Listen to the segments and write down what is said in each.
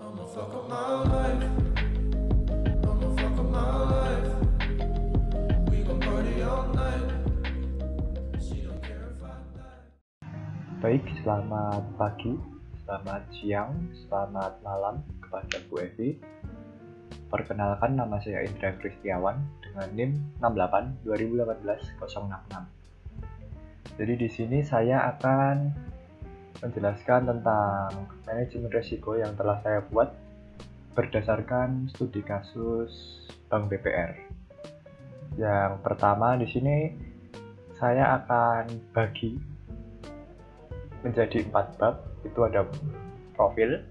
I'ma fuck up my life. I'ma fuck up my life. We gon' party all night. She don't care if I die. Baik, selamat pagi, selamat siang, selamat malam kepada Bu Evi. Perkenalkan, nama saya Indra Kristiawan dengan NIM 68 2018 066. Jadi di sini saya akan menjelaskan tentang manajemen risiko yang telah saya buat berdasarkan studi kasus Bank BPR. Yang pertama di sini saya akan bagi menjadi 4 bab. Itu ada profil,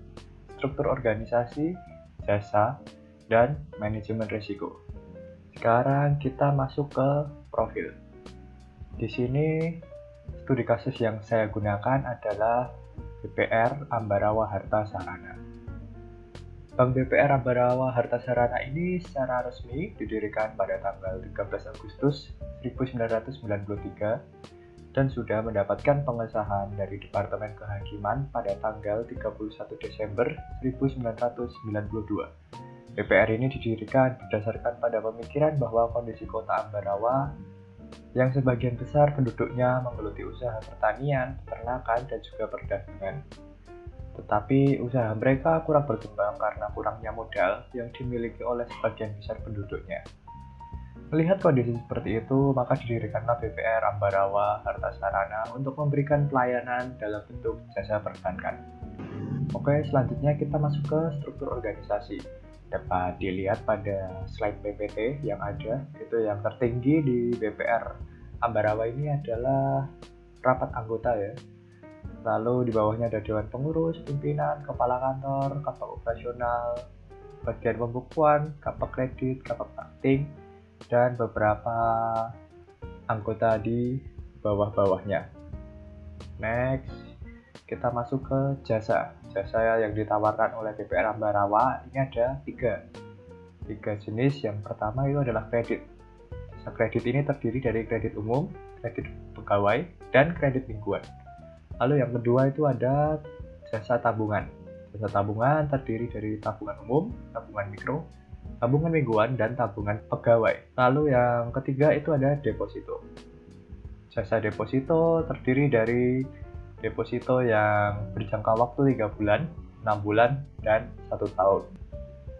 struktur organisasi, jasa, dan manajemen risiko. Sekarang kita masuk ke profil. Di sini studi kasus yang saya gunakan adalah BPR Ambarawa Harta Sarana. Bank BPR Ambarawa Harta Sarana ini secara resmi didirikan pada tanggal 13 Agustus 1993 dan sudah mendapatkan pengesahan dari Departemen Kehakiman pada tanggal 31 Desember 1992. BPR ini didirikan berdasarkan pada pemikiran bahwa kondisi kota Ambarawa yang sebagian besar penduduknya menggeluti usaha pertanian, peternakan, dan juga perdagangan. Tetapi usaha mereka kurang berkembang karena kurangnya modal yang dimiliki oleh sebagian besar penduduknya. Melihat kondisi seperti itu, maka didirikanlah BPR Ambarawa Harta Sarana untuk memberikan pelayanan dalam bentuk jasa perbankan. Oke, selanjutnya kita masuk ke struktur organisasi. Dapat dilihat pada slide PPT yang ada, itu yang tertinggi di BPR Ambarawa ini adalah rapat anggota ya. Lalu di bawahnya ada dewan pengurus, pimpinan, kepala kantor, kapak operasional, bagian pembukuan, kapak kredit, kapak marketing, dan beberapa anggota di bawah-bawahnya. Next, kita masuk ke jasa. Jasa yang ditawarkan oleh BPR Ambarawa ini ada tiga jenis. Yang pertama itu adalah kredit. Jasa kredit ini terdiri dari kredit umum, kredit pegawai, dan kredit mingguan. Lalu yang kedua itu ada jasa tabungan. Jasa tabungan terdiri dari tabungan umum, tabungan mikro, tabungan mingguan, dan tabungan pegawai. Lalu yang ketiga itu ada deposito. Jasa deposito terdiri dari deposito yang berjangka waktu 3 bulan, 6 bulan, dan 1 tahun.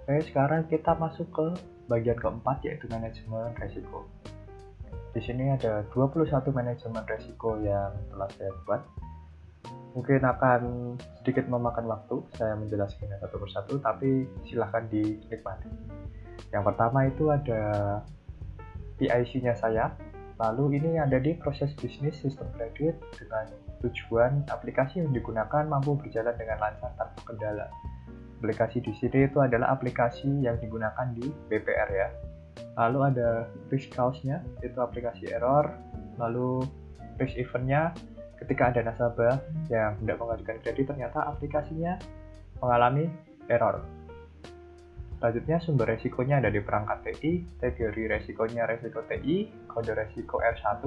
Oke, sekarang kita masuk ke bagian keempat, yaitu manajemen risiko. Di sini ada 21 manajemen risiko yang telah saya buat. Mungkin akan sedikit memakan waktu saya menjelaskannya satu persatu, tapi silahkan dinikmati. Yang pertama itu ada PIC-nya saya. Lalu ini ada di proses bisnis sistem kredit dengan tujuan aplikasi yang digunakan mampu berjalan dengan lancar tanpa kendala. Aplikasi di sini itu adalah aplikasi yang digunakan di BPR ya. Lalu ada risk cause-nya, itu aplikasi error. Lalu risk event-nya, ketika ada nasabah yang tidak mengajukan kredit ternyata aplikasinya mengalami error. Selanjutnya sumber resikonya ada di perangkat TI, kategori resikonya resiko TI, kode resiko R1.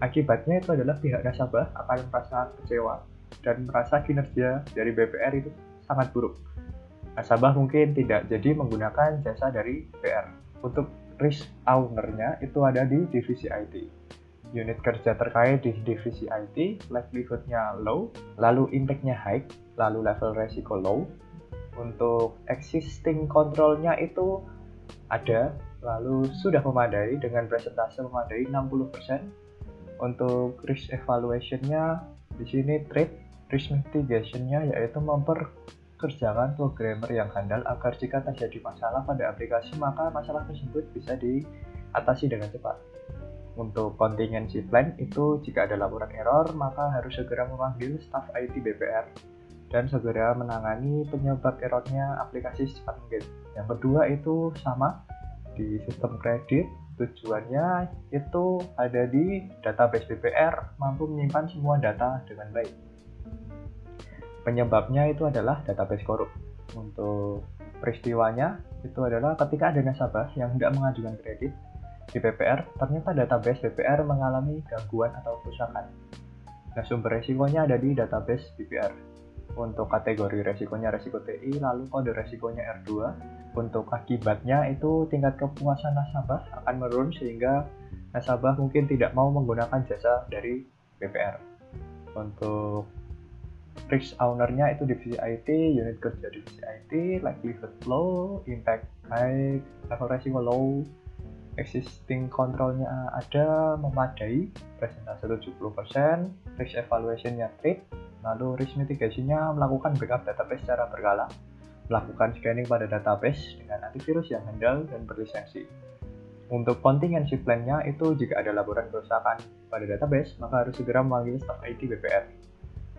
Akibatnya itu adalah pihak nasabah akan merasa kecewa dan merasa kinerja dari BPR itu sangat buruk. Nasabah mungkin tidak jadi menggunakan jasa dari BPR. Untuk risk owner-nya itu ada di divisi IT. Unit kerja terkait di divisi IT, livelihood-nya low, lalu impact-nya high, lalu level resiko low. Untuk existing control-nya itu ada, lalu sudah memadai dengan presentase memadai 60%. Untuk risk evaluation-nya di sini trade, risk mitigation-nya yaitu memperkerjakan programmer yang handal agar jika terjadi masalah pada aplikasi maka masalah tersebut bisa diatasi dengan cepat. Untuk contingency plan itu jika ada laporan error maka harus segera memanggil staf IT BPR dan segera menangani penyebab errornya aplikasi secepat mungkin. Yang kedua itu sama di sistem kredit, tujuannya itu ada di database BPR mampu menyimpan semua data dengan baik. Penyebabnya itu adalah database korup. Untuk peristiwanya itu adalah ketika ada nasabah yang tidak mengajukan kredit di BPR, ternyata database BPR mengalami gangguan atau kerusakan. Nah, sumber resikonya ada di database BPR. Untuk kategori resikonya resiko TI, lalu kode resikonya R2. Untuk akibatnya itu tingkat kepuasan nasabah akan menurun sehingga nasabah mungkin tidak mau menggunakan jasa dari BPR. Untuk risk owner-nya itu divisi IT, unit kerja divisi IT, likelihood low, impact high, level resiko low, existing control-nya ada, memadai, presentase 70%, risk evaluation-nya treat, lalu risk mitigation-nya melakukan backup database secara berkala, melakukan scanning pada database dengan antivirus yang handal dan berlisensi. Untuk contingency plan-nya itu jika ada laporan kerusakan pada database, maka harus segera memanggil staf IT BPR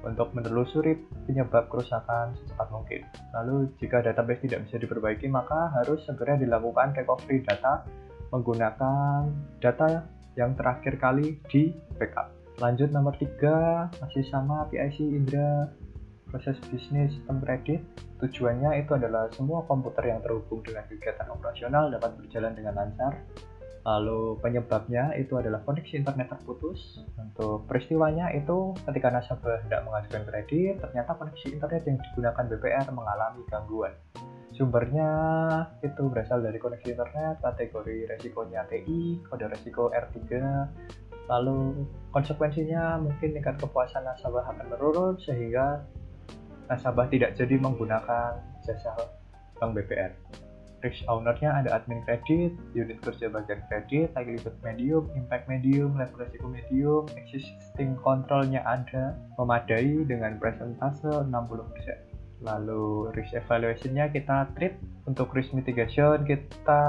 untuk menelusuri penyebab kerusakan secepat mungkin. Lalu jika database tidak bisa diperbaiki, maka harus segera dilakukan recovery data menggunakan data yang terakhir kali di backup. Lanjut nomor 3, masih sama PIC Indra, proses bisnis sistem kredit. Tujuannya itu adalah semua komputer yang terhubung dengan kegiatan operasional dapat berjalan dengan lancar. Lalu penyebabnya itu adalah koneksi internet terputus. Untuk peristiwanya itu ketika nasabah hendak mengajukan kredit, ternyata koneksi internet yang digunakan BPR mengalami gangguan. Sumbernya itu berasal dari koneksi internet, kategori resikonya TI, kode resiko R3. Lalu konsekuensinya mungkin tingkat kepuasan nasabah akan menurun sehingga nasabah tidak jadi menggunakan jasa bank BPR. Risk owner-nya ada admin kredit, unit kerja bagian kredit, likelihood medium, impact medium, level resiko medium, existing control-nya ada, memadai dengan presentase 60%. Lalu risk evaluation-nya kita treat. Untuk risk mitigation kita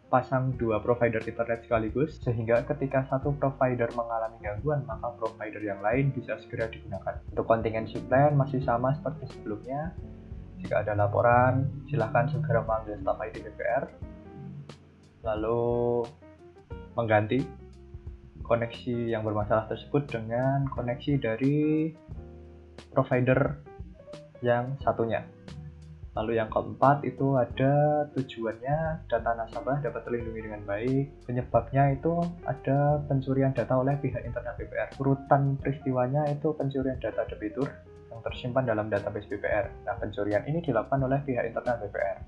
pasang 2 provider internet sekaligus sehingga ketika satu provider mengalami gangguan maka provider yang lain bisa segera digunakan. Untuk contingency plan masih sama seperti sebelumnya. Jika ada laporan, silahkan segera memanggil staf IT BPR, lalu mengganti koneksi yang bermasalah tersebut dengan koneksi dari provider yang satunya. Lalu yang keempat itu ada tujuannya data nasabah dapat terlindungi dengan baik. Penyebabnya itu ada pencurian data oleh pihak internal BPR. Urutan peristiwanya itu pencurian data debitur yang tersimpan dalam database BPR. Nah, pencurian ini dilakukan oleh pihak internal BPR.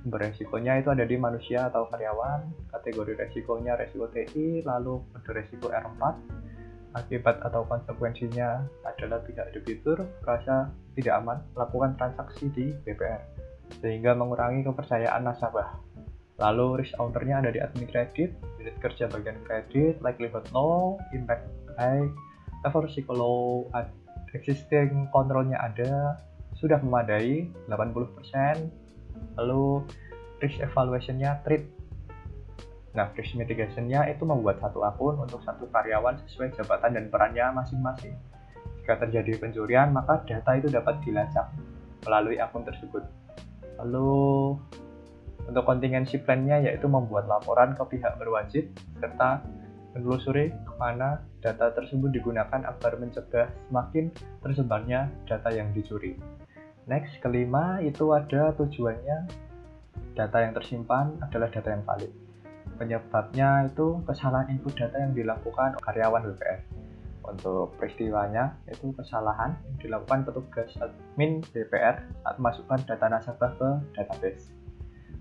Sumber resikonya itu ada di manusia atau karyawan, kategori resikonya resiko TI, lalu kode resiko R4. Akibat atau konsekuensinya adalah pihak debitur merasa tidak aman melakukan transaksi di BPR, sehingga mengurangi kepercayaan nasabah. Lalu risk owner-nya ada di admin kredit, unit kerja bagian kredit, likelihood low, impact high, level risiko low, existing control-nya ada, sudah memadai 80%. Lalu risk evaluation-nya treat. Nah, risk mitigation-nya itu membuat satu akun untuk satu karyawan sesuai jabatan dan perannya masing-masing. Jika terjadi pencurian, maka data itu dapat dilacak melalui akun tersebut. Lalu, untuk contingency plan-nya yaitu membuat laporan ke pihak berwajib, serta menelusuri kemana data tersebut digunakan agar mencegah semakin tersebarnya data yang dicuri. Next, kelima, itu ada tujuannya data yang tersimpan adalah data yang valid. Penyebabnya itu kesalahan input data yang dilakukan karyawan BPR. Untuk peristiwanya itu kesalahan yang dilakukan petugas admin BPR saat memasukkan data nasabah ke database.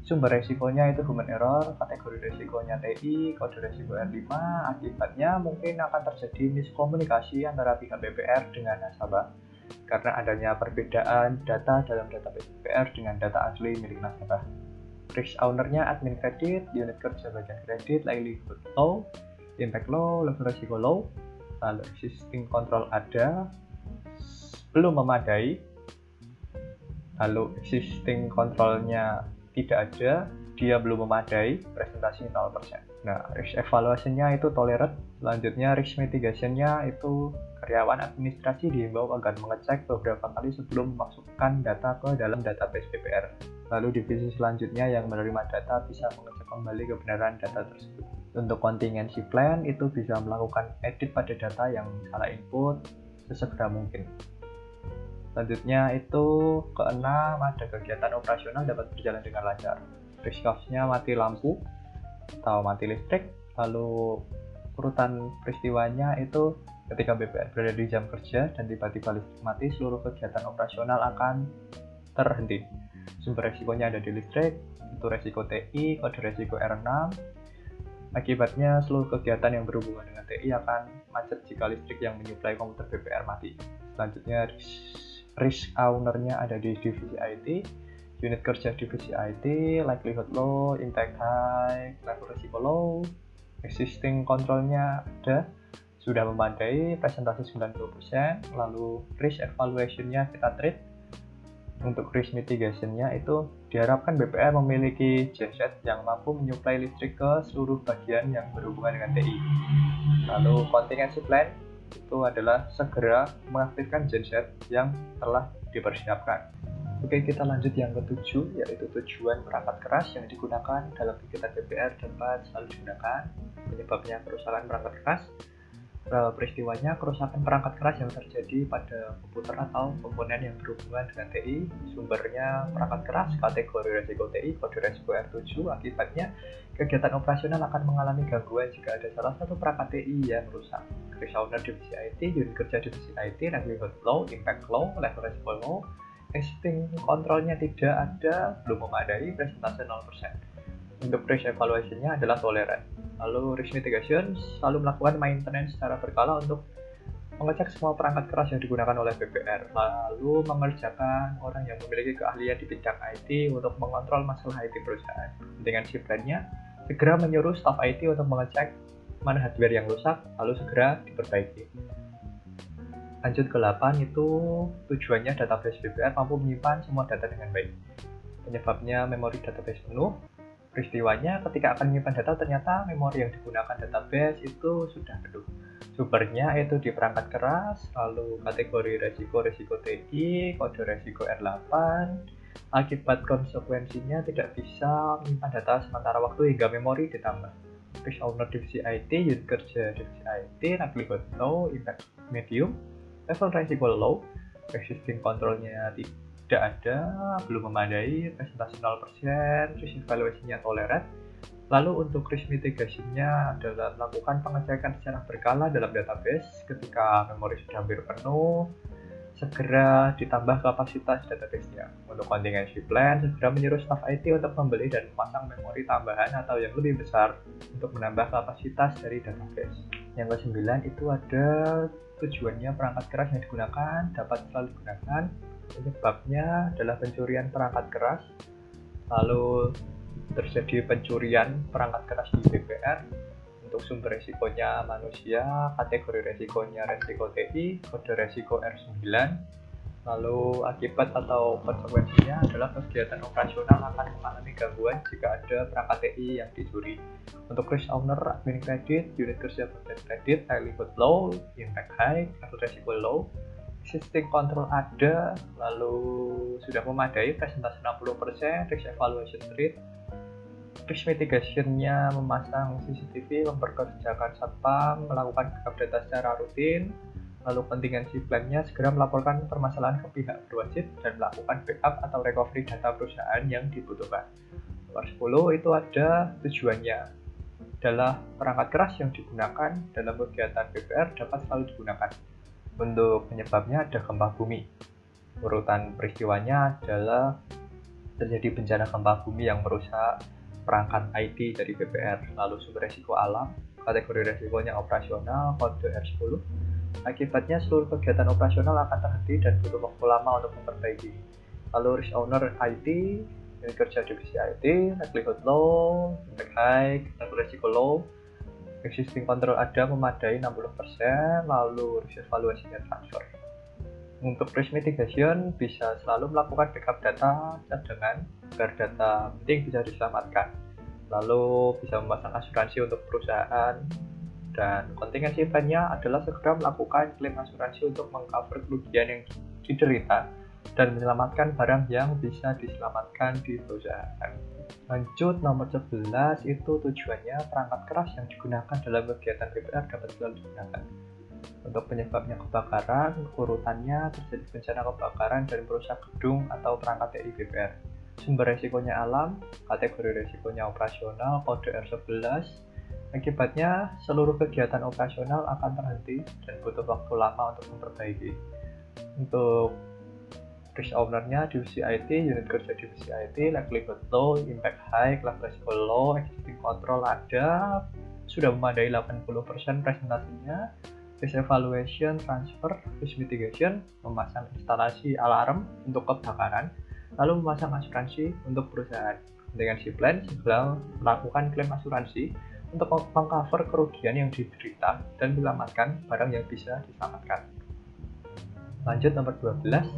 Sumber resikonya itu human error, kategori resikonya TI, kode resiko R5. Akibatnya mungkin akan terjadi miskomunikasi antara pihak BPR dengan nasabah karena adanya perbedaan data dalam database BPR dengan data asli milik nasabah. Risk owner-nya admin kredit, unit kerja bagian kredit, likelihood low, impact low, level resiko low, lalu existing control ada, belum memadai, lalu existing control-nya tidak ada, dia belum memadai, presentasi 0%. Nah, risk evaluation-nya itu tolerant. Selanjutnya risk mitigation-nya itu karyawan administrasi diimbau agar mengecek beberapa kali sebelum memasukkan data ke dalam database BPR. Lalu divisi selanjutnya yang menerima data bisa mengecek kembali kebenaran data tersebut. Untuk contingency plan itu bisa melakukan edit pada data yang salah input sesegera mungkin. Selanjutnya itu keenam, ada kegiatan operasional dapat berjalan dengan lancar. Risk off-nya mati lampu atau mati listrik. Lalu urutan peristiwanya itu Ketika BPR berada di jam kerja dan tiba-tiba listrik mati, seluruh kegiatan operasional akan terhenti. Sumber resikonya ada di listrik, itu resiko TI, kode resiko R6. Akibatnya seluruh kegiatan yang berhubungan dengan TI akan macet jika listrik yang menyuplai komputer BPR mati. Selanjutnya risk owner-nya ada di divisi IT, unit kerja divisi IT, likelihood low, impact high, level resiko low, existing control-nya ada, sudah memadai, presentasi 90%, lalu risk evaluation-nya kita treat. Untuk risk mitigation-nya itu diharapkan BPR memiliki genset yang mampu menyuplai listrik ke seluruh bagian yang berhubungan dengan TI. Lalu contingency plan itu adalah segera mengaktifkan genset yang telah dipersiapkan. Oke, kita lanjut yang ke-7, yaitu tujuan perangkat keras yang digunakan dalam kegiatan BPR dapat selalu digunakan. Penyebabnya kerusakan perangkat keras. Peristiwanya kerusakan perangkat keras yang terjadi pada komputer atau komponen yang berhubungan dengan TI. Sumbernya perangkat keras, kategori resiko TI, kode resiko R7. Akibatnya kegiatan operasional akan mengalami gangguan jika ada salah satu perangkat TI yang rusak. Risk owner divisi IT, unit kerja divisi IT, likelihood low, impact low, level resiko low, existing kontrolnya tidak ada, belum memadai, presentase 0%. Untuk risk evaluation-nya adalah tolerant. Lalu risk mitigation selalu melakukan maintenance secara berkala untuk mengecek semua perangkat keras yang digunakan oleh BPR. Lalu mengerjakan orang yang memiliki keahlian di bidang IT untuk mengontrol masalah IT perusahaan. Dengan plan-nya, segera menyuruh staf IT untuk mengecek mana hardware yang rusak, lalu segera diperbaiki. Lanjut ke 8, itu tujuannya database BPR mampu menyimpan semua data dengan baik. Penyebabnya memori database penuh. Peristiwanya ketika akan menyimpan data ternyata memori yang digunakan database itu sudah penuh. Sumbernya itu di perangkat keras, lalu kategori resiko TI, kode resiko R8. Akibat konsekuensinya tidak bisa menyimpan data sementara waktu hingga memori ditambah. Risk owner divisi IT, unit kerja divisi IT, likelihood low, impact medium, level resiko low, existing controlnya tidak ada, belum memadai, presentasi 0%, risk evaluation-nya tolerant. Lalu untuk risk mitigation-nya adalah melakukan pengecekan secara berkala dalam database ketika memori sudah hampir penuh, segera ditambah kapasitas database-nya. Untuk contingency plan, segera menyuruh staf IT untuk membeli dan memasang memori tambahan atau yang lebih besar untuk menambah kapasitas dari database. Yang ke-9 itu ada tujuannya perangkat keras yang digunakan dapat selalu digunakan. Penyebabnya adalah pencurian perangkat keras, lalu terjadi pencurian perangkat keras di BPR. Untuk sumber resikonya manusia, kategori resikonya resiko TI, kode resiko R9. Lalu akibat atau konsekuensinya adalah kegiatan operasional akan mengalami gangguan jika ada perangkat TI yang dicuri. Untuk risk owner admin kredit, unit kerja bagian kredit, likelihood low, impact high, level resiko low, existing control ada, lalu sudah memadai, presentasi 60%, risk evaluation treat. Risk mitigation-nya memasang CCTV, memperkerjakan satpam, melakukan backup data secara rutin. Lalu contingency plan-nya segera melaporkan permasalahan ke pihak berwajib dan melakukan backup atau recovery data perusahaan yang dibutuhkan. Nomor 10 itu ada tujuannya adalah perangkat keras yang digunakan dalam kegiatan BPR dapat selalu digunakan. Untuk penyebabnya ada gempa bumi. Urutan peristiwanya adalah terjadi bencana gempa bumi yang merusak perangkat IT dari BPR. Lalu sumber resiko alam, kategori resikonya operasional, kode R10. Akibatnya seluruh kegiatan operasional akan terhenti dan butuh waktu lama untuk memperbaiki. Lalu risk owner IT, unit kerja divisi IT, likelihood low, impact high, level resiko low, existing control ada memadai 60%, lalu risk evaluation-nya transfer. Untuk risk mitigation bisa selalu melakukan backup data cadangan agar data penting bisa diselamatkan. Lalu bisa memasang asuransi untuk perusahaan, dan contingency plan-nya adalah segera melakukan klaim asuransi untuk mengcover kerugian yang diderita dan menyelamatkan barang yang bisa diselamatkan di perusahaan. Lanjut nomor 11 itu tujuannya perangkat keras yang digunakan dalam kegiatan BPR dapat selalu digunakan. Untuk penyebabnya kebakaran, urutannya terjadi bencana kebakaran dan merusak gedung atau perangkat TI BPR. Sumber resikonya alam, kategori resikonya operasional, kode R11. Akibatnya, seluruh kegiatan operasional akan terhenti dan butuh waktu lama untuk memperbaiki. Untuk risk owner-nya divisi IT, unit kerja divisi IT, likelihood low, impact high, level resiko low, existing control ada, sudah memadai 80% presentasinya, risk evaluation, transfer, risk mitigation, memasang instalasi alarm untuk kebakaran, lalu memasang asuransi untuk perusahaan. Contingency plan segera melakukan klaim asuransi untuk mengcover kerugian yang diderita dan menyelamatkan barang yang bisa diselamatkan. Lanjut nomor 12,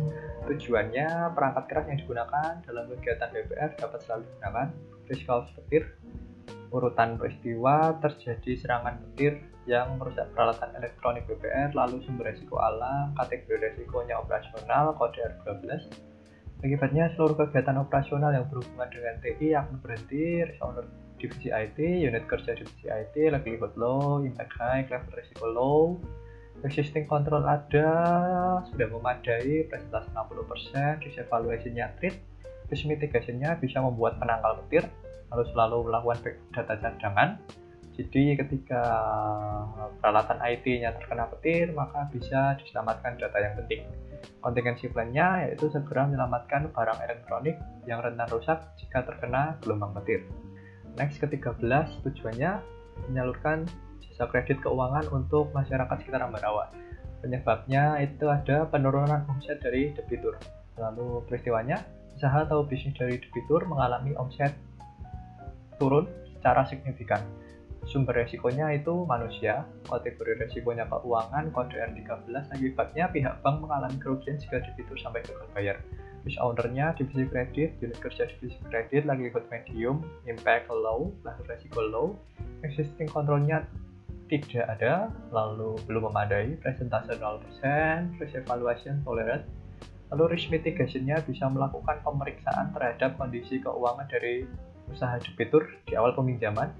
tujuannya perangkat keras yang digunakan dalam kegiatan BPR dapat selalu digunakan. Risk cause petir, urutan peristiwa terjadi serangan petir yang merusak peralatan elektronik BPR, lalu sumber resiko alam, kategori resikonya operasional, kode R12. Akibatnya seluruh kegiatan operasional yang berhubungan dengan TI akan berhenti. Risk owner divisi IT, unit kerja divisi IT, likelihood low, impact high, level resiko low, existing control ada, sudah memadai, presentasi 60%, risk evaluation-nya treat, risk mitigation-nya bisa membuat penangkal petir, lalu selalu melakukan backup data cadangan. Jadi ketika peralatan IT-nya terkena petir, maka bisa diselamatkan data yang penting. Contingency plan-nya yaitu segera menyelamatkan barang elektronik yang rentan rusak jika terkena gelombang petir. Next, ke-13, tujuannya menyalurkan jasa kredit keuangan untuk masyarakat sekitar Ambarawa. Penyebabnya itu ada penurunan omset dari debitur. Lalu peristiwanya, usaha atau bisnis dari debitur mengalami omset turun secara signifikan. Sumber resikonya itu manusia, kategori resikonya keuangan, kode R13, akibatnya pihak bank mengalami kerugian jika debitur sampai gagal bayar. Risk owner-nya divisi kredit, unit kerja divisi kredit, likelihood medium, impact low, level resiko low, existing control-nya tidak ada, lalu belum memadai, presentase 0%, risk evaluation tolerant, lalu risk mitigation-nya bisa melakukan pemeriksaan terhadap kondisi keuangan dari usaha debitur di awal peminjaman,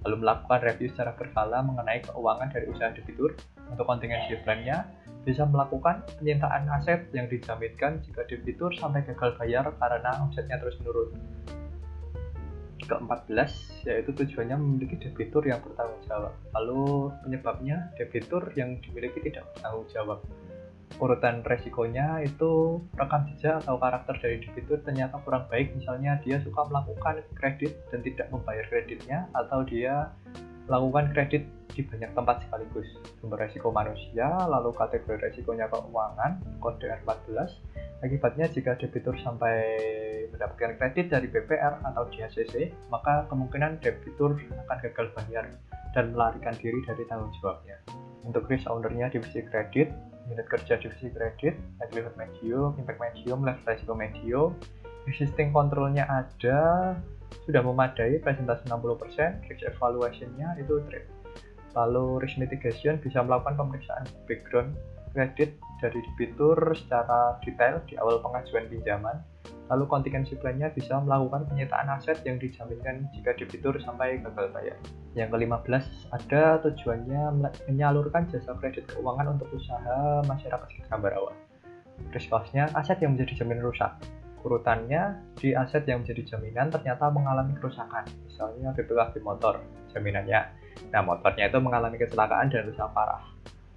lalu melakukan review secara berkala mengenai keuangan dari usaha debitur. Untuk contingency plan-nya bisa melakukan penyitaan aset yang dijaminkan jika debitur sampai gagal bayar karena omsetnya terus menurun. Ke-14 yaitu tujuannya memiliki debitur yang bertanggung jawab. Lalu penyebabnya debitur yang dimiliki tidak bertanggung jawab. Urutan resikonya itu rekam jejak atau karakter dari debitur ternyata kurang baik, misalnya dia suka melakukan kredit dan tidak membayar kreditnya, atau dia melakukan kredit di banyak tempat sekaligus. Sumber resiko manusia, lalu kategori resikonya keuangan, kode R14. Akibatnya jika debitur sampai mendapatkan kredit dari BPR atau DHCC, maka kemungkinan debitur akan gagal bayar dan melarikan diri dari tanggung jawabnya. Untuk risk owner-nya divisi kredit, unit kerja divisi kredit, likelihood medium, impact medium, level resiko medium, existing control-nya ada, sudah memadai, presentasi 60%, risk evaluation-nya itu trade. Lalu risk mitigation bisa melakukan pemeriksaan background kredit dari debitur secara detail di awal pengajuan pinjaman. Lalu contingency plan-nya bisa melakukan penyitaan aset yang dijaminkan jika debitur sampai gagal bayar. Yang ke-15 ada tujuannya menyalurkan jasa kredit keuangan untuk usaha masyarakat sekitar Ambarawa. Risk cost-nya aset yang menjadi jaminan rusak. Urutannya di aset yang menjadi jaminan ternyata mengalami kerusakan, misalnya BPKB motor jaminannya. Nah, motornya itu mengalami kecelakaan dan rusak parah.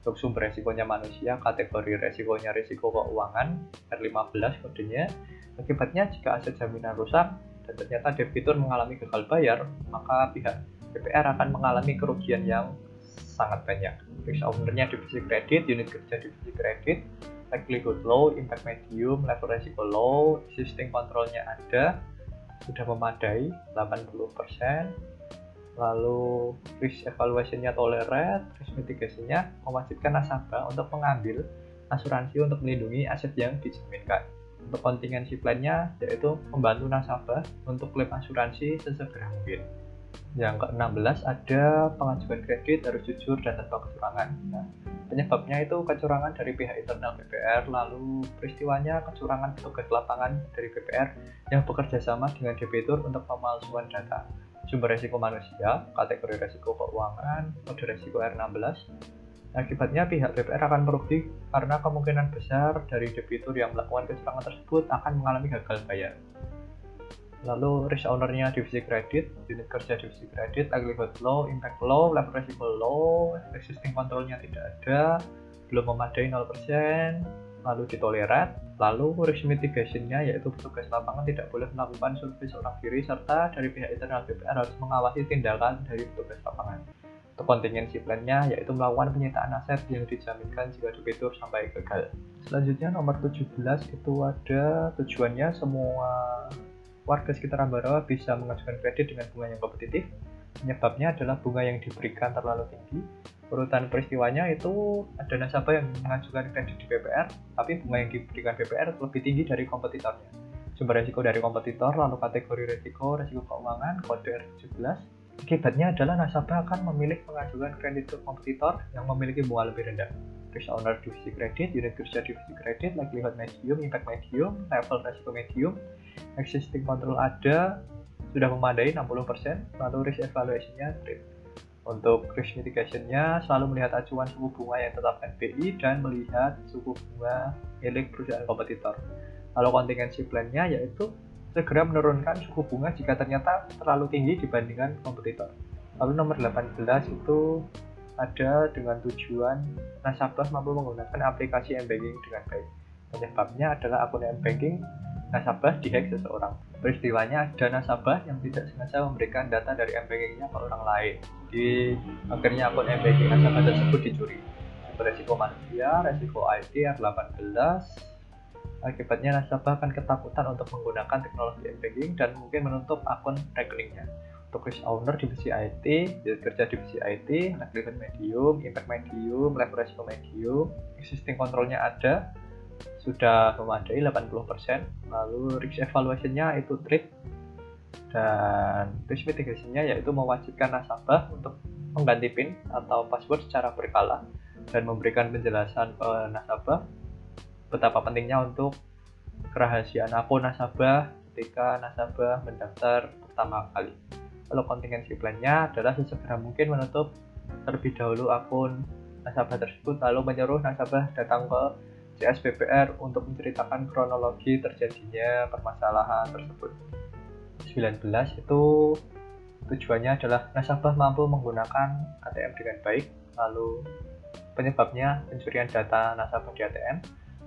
Untuk sumber resikonya manusia, kategori resikonya risiko keuangan, R15 kodenya. Akibatnya jika aset jaminan rusak dan ternyata debitur mengalami gagal bayar, maka pihak BPR akan mengalami kerugian yang sangat banyak. Risk owner-nya divisi kredit, unit kerja divisi kredit, likelihood low, impact medium, level resiko low, existing control-nya ada, sudah memadai 80%. Lalu risk evaluation-nya tolerate, risk mitigation-nya mewajibkan nasabah untuk mengambil asuransi untuk melindungi aset yang dijaminkan. Untuk contingency plan-nya yaitu membantu nasabah untuk klaim asuransi sesegera mungkin. Yang ke-16 ada pengajuan kredit harus jujur dan tanpa kecurangan. Nah, penyebabnya itu kecurangan dari pihak internal BPR, lalu peristiwanya kecurangan petugas lapangan dari BPR yang bekerja sama dengan debitur untuk pemalsuan data. Sumber resiko manusia, kategori resiko keuangan, kode resiko R16. Akibatnya pihak BPR akan merugi karena kemungkinan besar dari debitur yang melakukan kecurangan tersebut akan mengalami gagal bayar. Lalu risk ownernya divisi kredit, unit kerja divisi kredit, likelihood low, impact low, level resiko low, existing controlnya tidak ada, belum memadai 0%, lalu ditolerat. Lalu risk mitigationnya yaitu petugas lapangan tidak boleh melakukan survei seorang diri, serta dari pihak internal BPR harus mengawasi tindakan dari petugas lapangan. Untuk contingency plan-nya yaitu melakukan penyitaan aset yang dijaminkan jika debitur sampai gagal. Selanjutnya nomor 17 itu ada tujuannya semua warga sekitar Ambarawa bisa mengajukan kredit dengan bunga yang kompetitif. Penyebabnya adalah bunga yang diberikan terlalu tinggi. Urutan peristiwanya itu ada nasabah yang mengajukan kredit di BPR, tapi bunga yang diberikan BPR lebih tinggi dari kompetitornya. Sumber resiko dari kompetitor, lalu kategori resiko keuangan, kode R17. Akibatnya adalah nasabah akan memilih mengajukan kredit ke kompetitor yang memiliki bunga lebih rendah. Risk owner divisi kredit, unit kerja divisi kredit, likelihood medium, impact medium, level resiko medium, existing control ada, sudah memadai 60%, lalu risk evaluation-nya trade. Untuk risk mitigation-nya selalu melihat acuan suku bunga yang ditetapkan BI dan melihat suku bunga milik perusahaan kompetitor. Lalu contingency plan-nya yaitu segera menurunkan suku bunga jika ternyata terlalu tinggi dibandingkan kompetitor. Lalu nomor 18 itu ada dengan tujuan nasabah mampu menggunakan aplikasi m-banking dengan baik. Penyebabnya adalah akun m-banking nasabah dihack seseorang. Peristiwanya ada nasabah yang tidak sengaja memberikan data dari m-bankingnya ke orang lain. Jadi akhirnya akun m-banking nasabah tersebut dicuri. Beresiko manusia, resiko IT R18. Akibatnya nasabah akan ketakutan untuk menggunakan teknologi m-banking dan mungkin menutup akun rekeningnya. Untuk risk owner divisi IT, unit kerja divisi IT, likelihood medium, impact medium, level resiko medium, existing controlnya ada, sudah memadai 80%, lalu risk evaluation-nya itu trade, dan risk mitigation-nya yaitu mewajibkan nasabah untuk mengganti PIN atau password secara berkala dan memberikan penjelasan ke nasabah betapa pentingnya untuk kerahasiaan akun nasabah ketika nasabah mendaftar pertama kali. Lalu contingency plan-nya adalah sesegera mungkin menutup terlebih dahulu akun nasabah tersebut, lalu menyuruh nasabah datang ke CS BPR untuk menceritakan kronologi terjadinya permasalahan tersebut. 19 itu tujuannya adalah nasabah mampu menggunakan ATM dengan baik, lalu penyebabnya pencurian data nasabah di ATM.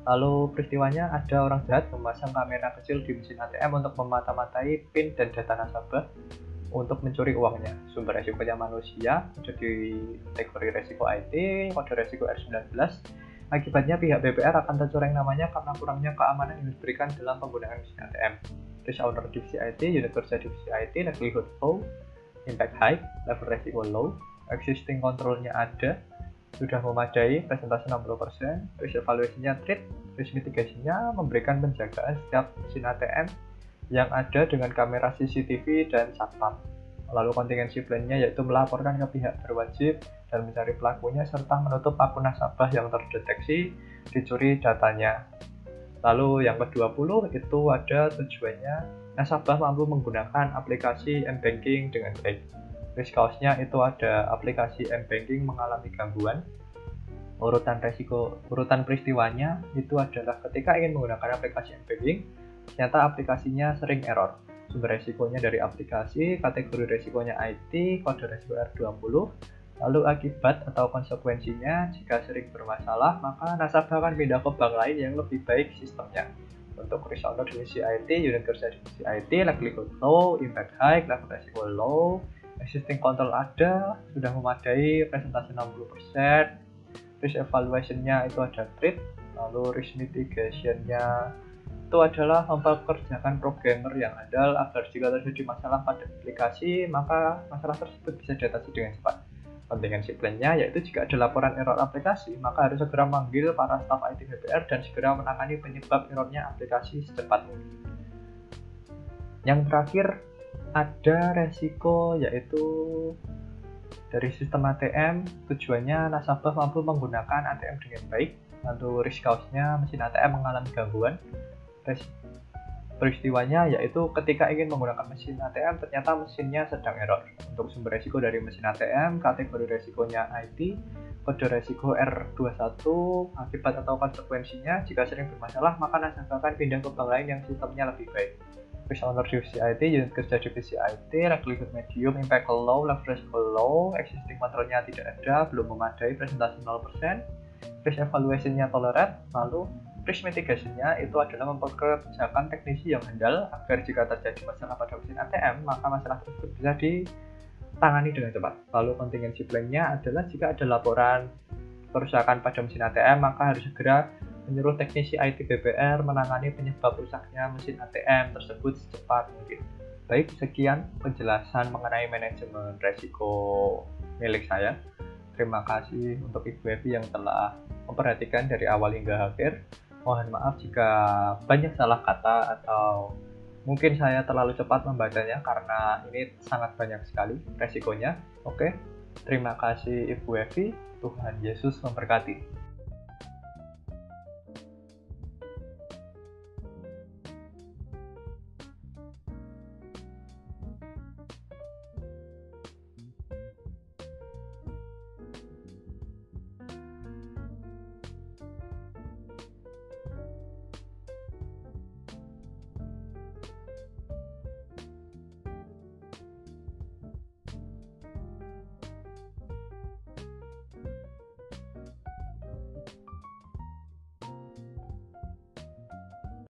Lalu peristiwanya ada orang jahat memasang kamera kecil di mesin ATM untuk memata-matai PIN dan data nasabah untuk mencuri uangnya. Sumber resikonya manusia, ada di kategori resiko IT, kode resiko R19. Akibatnya pihak BPR akan tercoreng namanya karena kurangnya keamanan yang diberikan dalam penggunaan mesin ATM. Risk owner divisi IT, unit kerja divisi IT, likelihood low, impact high, level resiko low, existing controlnya ada, sudah memadai, presentasi 60%, risk evaluation-nya trade, risk mitigation-nya memberikan penjagaan setiap mesin ATM yang ada dengan kamera CCTV dan satpam. Lalu contingency plan-nya yaitu melaporkan ke pihak berwajib dan mencari pelakunya serta menutup akun nasabah yang terdeteksi dicuri datanya. Lalu yang ke-20 itu ada tujuannya nasabah mampu menggunakan aplikasi m-banking dengan baik. Risk cause-nya itu ada aplikasi m-banking mengalami gangguan. Urutan peristiwanya itu adalah ketika ingin menggunakan aplikasi m-banking, ternyata aplikasinya sering error. Sumber resikonya dari aplikasi, kategori resikonya IT, kode resiko R20. Lalu akibat atau konsekuensinya jika sering bermasalah, maka nasabah akan pindah ke bank lain yang lebih baik sistemnya. Untuk risk owner divisi IT, unit kerja divisi IT, likelihood low, impact high, level resiko low, existing control ada, sudah memadai, presentasi 60%, risk evaluation-nya itu ada trade, lalu risk mitigation-nya itu adalah mempekerjakan programmer yang andal agar jika terjadi masalah pada aplikasi, maka masalah tersebut bisa diatasi dengan cepat. Contingency plan-nya yaitu jika ada laporan error aplikasi, maka harus segera memanggil para staf IT BPR dan segera menangani penyebab errornya aplikasi secepat mungkin. Yang terakhir ada resiko yaitu dari sistem ATM, tujuannya nasabah mampu menggunakan ATM dengan baik, lalu risk cause-nya mesin ATM mengalami gangguan. Peristiwanya yaitu ketika ingin menggunakan mesin ATM ternyata mesinnya sedang error. Untuk sumber resiko dari mesin ATM, kategori resikonya IT, kode resiko R21, akibat atau konsekuensinya jika sering bermasalah maka nasabah akan pindah ke bank lain yang sistemnya lebih baik. Risk owner divisi IT, unit kerja divisi IT, likelihood medium, impact low, leverage low, existing kontrolnya tidak ada, belum memadai, presentasi 0%, risk evaluation-nya tolerant, lalu risk mitigation-nya itu adalah mempekerjakan teknisi yang handal agar jika terjadi masalah pada mesin ATM, maka masalah tersebut bisa ditangani dengan cepat. Lalu contingency plan-nya adalah jika ada laporan kerusakan pada mesin ATM, maka harus segera menyuruh teknisi IT BBR menangani penyebab rusaknya mesin ATM tersebut secepat mungkin. Baik, sekian penjelasan mengenai manajemen resiko milik saya. Terima kasih untuk Ibu Evi yang telah memperhatikan dari awal hingga akhir. Mohon maaf jika banyak salah kata atau mungkin saya terlalu cepat membacanya karena ini sangat banyak sekali resikonya. Oke, terima kasih Ibu Evi. Tuhan Yesus memberkati.